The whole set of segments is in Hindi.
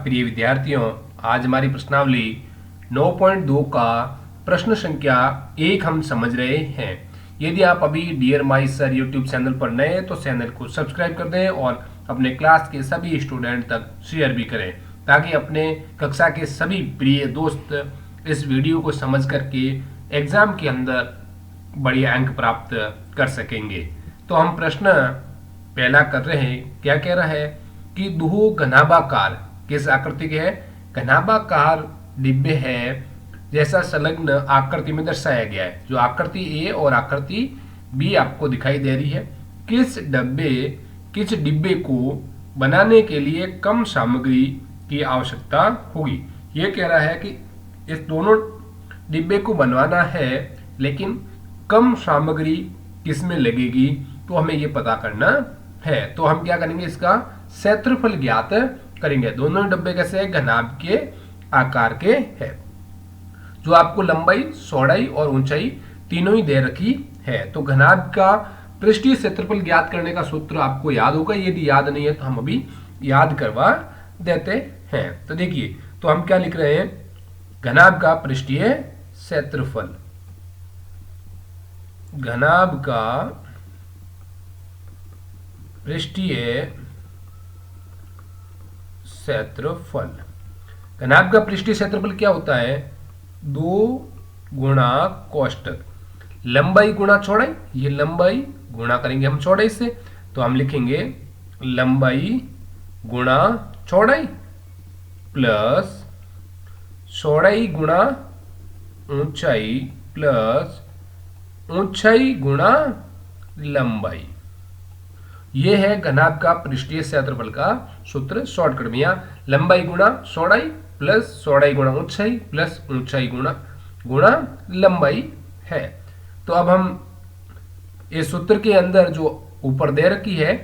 प्रिय विद्यार्थियों, आज हमारी प्रश्नावली 9.2 का प्रश्न संख्या 1 हम समझ रहे हैं। यदि आप अभी dear my sir YouTube channel पर नए हैं तो चैनल को सब्सक्राइब कर दें और अपने क्लास के सभी स्टूडेंट तक शेयर भी करें, ताकि अपने कक्षा के सभी प्रिय दोस्त इस वीडियो को समझ करके एग्जाम के अंदर बढ़िया अंक प्राप्त कर सकेंगे। तो हम प्रश्न पहला कर रहे हैं। क्या कह रहा है कि दो घनाभाकार किस आकृति के है? घनाभाकार डिब्बे है जैसा संलग्न आकृति में दर्शाया गया है। जो आकृति ए और आकृति बी आपको दिखाई दे रही है। किस डिब्बे को बनाने के लिए कम सामग्री की आवश्यकता होगी? ये कह रहा है कि इस दोनों डिब्बे को बनवाना है, लेकिन कम सामग्री किसमें लगेगी, तो हमें ये पता करना है। तो हम क्या करेंगे, इसका क्षेत्रफल ज्ञात करेंगे। दोनों डब्बे कैसे है? घनाभ के आकार के है। जो आपको लंबाई, चौड़ाई और ऊंचाई तीनों ही दे रखी है। तो घनाभ का पृष्ठीय क्षेत्रफल ज्ञात करने का सूत्र आपको याद होगा। यदि याद नहीं है तो हम अभी याद करवा देते हैं। तो देखिए, तो हम क्या लिख रहे हैं? घनाभ का पृष्ठीय क्षेत्रफल, घनाभ का पृष्ठीय क्षेत्रफल। घनाभ का पृष्ठीय क्षेत्रफल क्या होता है? 2 गुणा कोष्टक लंबाई गुणा चौड़ाई। ये लंबाई गुणा करेंगे हम चौड़ाई से, तो हम लिखेंगे लंबाई गुणा चौड़ाई प्लस चौड़ाई गुणा ऊंचाई प्लस ऊंचाई गुणा लंबाई। ये है घनाभ का पृष्ठीय क्षेत्रफल का सूत्र शॉर्टकट में। यहाँ लंबाई गुणा चौड़ाई प्लस चौड़ाई गुणा ऊंचाई प्लस ऊंचाई गुणा लंबाई है। तो अब हम इस सूत्र के अंदर जो ऊपर दे रखी है,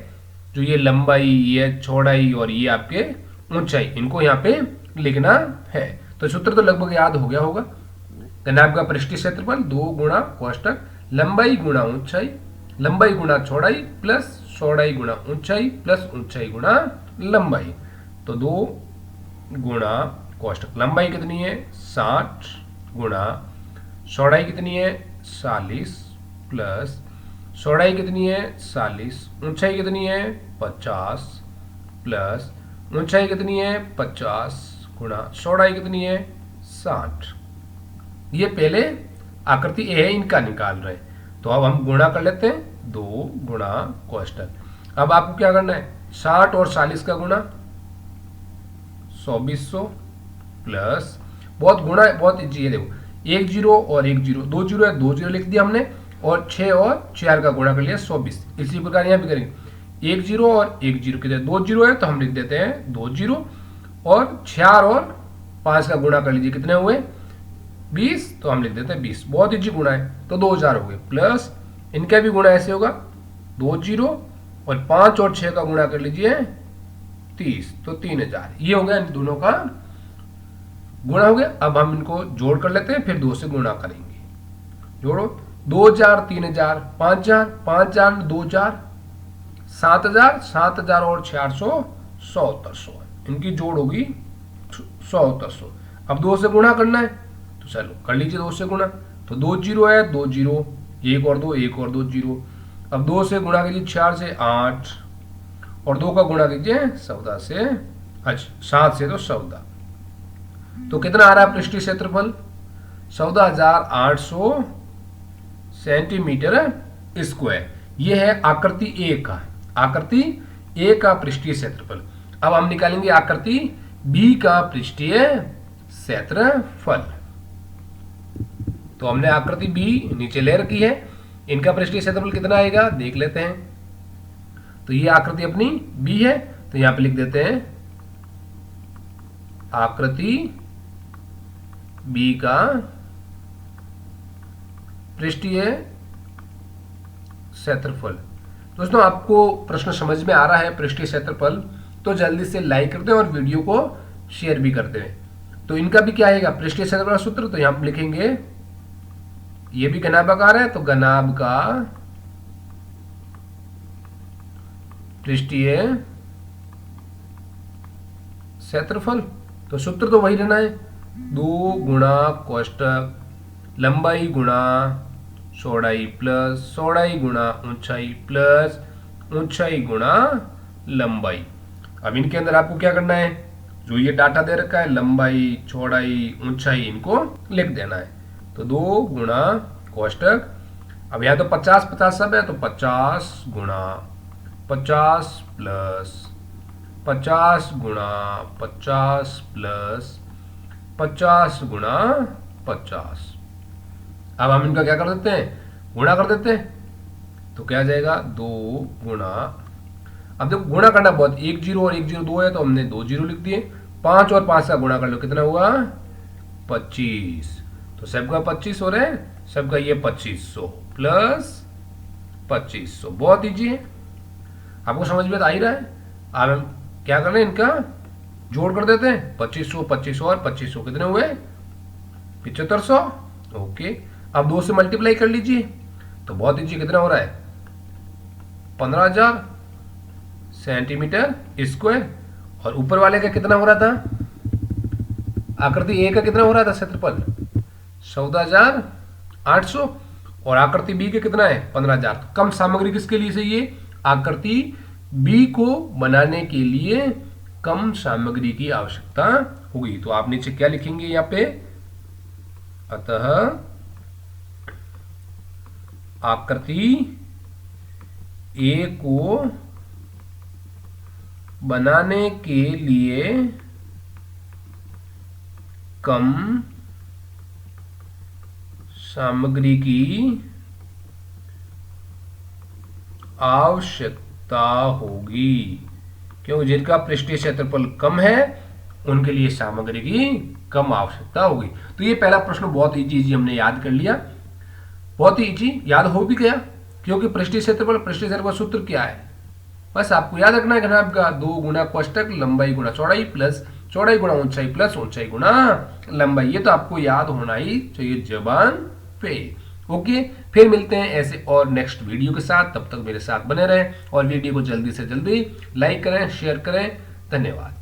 जो ये लंबाई, ये चौड़ाई और ये आपके ऊंचाई, इनको यहाँ पे लिखना है। तो सूत्र तो लगभग याद हो गया होगा। घनाभ का पृष्ठीय क्षेत्रफल 2 गुणा कोष्टक लंबाई गुणा ऊंचाई, लंबाई गुणा चौड़ाई प्लस चौड़ाई गुणा ऊंचाई प्लस ऊंचाई गुणा लंबाई। तो 2 गुणा कोष्टक, लंबाई कितनी है? 60 गुणा चौड़ाई कितनी है? 40 प्लस चौड़ाई कितनी है? 40, ऊंचाई कितनी है? 50 प्लस ऊंचाई कितनी है? 50 गुणा चौड़ाई कितनी है? 60। ये पहले आकृति ए है, इनका निकाल रहे हैं। तो अब हम गुणा कर लेते हैं, 2 गुणा कोष्टक। अब आपको क्या करना है? 60 और 40 का गुणा 2400 प्लस बहुत गुणा बहुत इजी है। देखो, 1 0 और 1 0, 2 0 है, 2 0 लिख दिया हमने, और 6 और 4 का गुणा कर लिया 24। इसी प्रकार यहाँ भी करेंगे, 1 0 और 1 0 कितने? 2 0 है, तो हम लिख देते हैं 2 0, और 4 और 5 का गुणा कर लीजिए, कितने हुए? 20, तो हम लिख देते हैं 20। बहुत इजी गुणा है, तो 2000 हो गए। प्लस इनका भी गुणा ऐसे होगा, 2 0 और 5 और 6 का गुणा कर लीजिए 30, तो 3000। ये हो गया इन दोनों का गुणा हो गया। अब हम इनको जोड़ कर लेते हैं, फिर 2 से गुणा करेंगे। जोड़ो, 2000 3000, 5000 5000 2000, 7000 7000 और 400 100 इनकी जोड़ होगी 100। अब 2 से गुणा करना है, तो चलो कर लीजिए 2 से गुणा। तो 2 0 है, 2 0, 1 और 2 1 और 2 0। अब 2 से गुणा कीजिए 4 से 8, और 2 का गुणा कीजिए 14 से, अच्छा 7 से, तो 14। तो कितना आ रहा है पृष्ठीय क्षेत्रफल? 14800 सेंटीमीटर स्क्वायर। यह है आकृति ए का, आकृति ए का पृष्ठीय क्षेत्रफल। अब हम निकालेंगे आकृति बी का पृष्ठीय क्षेत्रफल। तो हमने आकृति बी नीचे ले रखी है, इनका पृष्ठीय क्षेत्रफल कितना आएगा देख लेते हैं। तो ये आकृति अपनी बी है, तो यहां पे लिख देते हैं आकृति बी का पृष्ठीय क्षेत्रफल। दोस्तों, आपको प्रश्न समझ में आ रहा है पृष्ठीय क्षेत्रफल, तो जल्दी से लाइक कर दें और वीडियो को शेयर भी कर दें। तो इनका भी क्या आएगा पृष्ठीय क्षेत्रफल का सूत्र? तो यहां पर लिखेंगे, ये भी घनाभाकार है, तो घनाभ का पृष्ठीय क्षेत्रफल। तो सूत्र तो वही रहना है, 2 गुणा कोष्टक लंबाई गुणा चौड़ाई प्लस चौड़ाई गुणा ऊंचाई प्लस ऊंचाई गुणा लंबाई। अब इनके अंदर आपको क्या करना है, जो ये डाटा दे रखा है लंबाई चौड़ाई ऊंचाई, इनको लिख देना है। तो 2 गुणा कोष्टक, अब यहाँ तो 50-50 सब है, तो 50 गुणा 50 प्लस 50 गुणा 50 प्लस 50 गुणा 50। अब हम इनका क्या कर देते हैं, गुणा कर देते हैं। तो क्या आ जाएगा, 2 गुणा, अब देखो गुणा करना बहुत, 1 0 और 1 0 2 है, तो हमने 2 0 लिख दिए। 5 और 5 का गुणा कर लो, कितना हुआ 25। तो सबका 25 हो रहे हैं, सबका ये 2500 प्लस 2500। बहुत ईजी है, आपको समझ में तो आ ही रहा है। अब हम क्या कर रहे हैं, इनका जोड़ कर देते हैं। 2500 2500 और 2500 कितने हुए 7500। ओके, अब 2 से मल्टीप्लाई कर लीजिए, तो बहुत ईजी, कितना हो रहा है 15,000 सेंटीमीटर स्क्वायर। और ऊपर वाले का कितना हो रहा था, आकृति ए का कितना हो रहा था क्षेत्रफल 14,800, और आकृति बी के कितना है 15,000। तो कम सामग्री किसके लिए चाहिए, आकृति बी को बनाने के लिए कम सामग्री की आवश्यकता होगी। तो आप नीचे क्या लिखेंगे यहाँ पे, अतः आकृति ए को बनाने के लिए कम सामग्री की आवश्यकता होगी, क्योंकि जिनका पृष्ठीय क्षेत्रफल कम है उनके लिए सामग्री की कम आवश्यकता होगी। तो ये पहला प्रश्न बहुत इजी हमने याद कर लिया, बहुत ही इजी याद हो भी गया, क्योंकि पृष्ठीय क्षेत्रफल सूत्र क्या है, बस आपको याद रखना है घनाभ का 2 गुणा कोष्टक लंबाई गुणा चौड़ाई प्लस चौड़ाई गुणा ऊंचाई प्लस ऊंचाई गुणा लंबाई। ये तो आपको याद होना ही चाहिए जबान पे। ओके, फिर मिलते हैं ऐसे और नेक्स्ट वीडियो के साथ, तब तक मेरे साथ बने रहें और वीडियो को जल्दी से जल्दी लाइक करें, शेयर करें। धन्यवाद।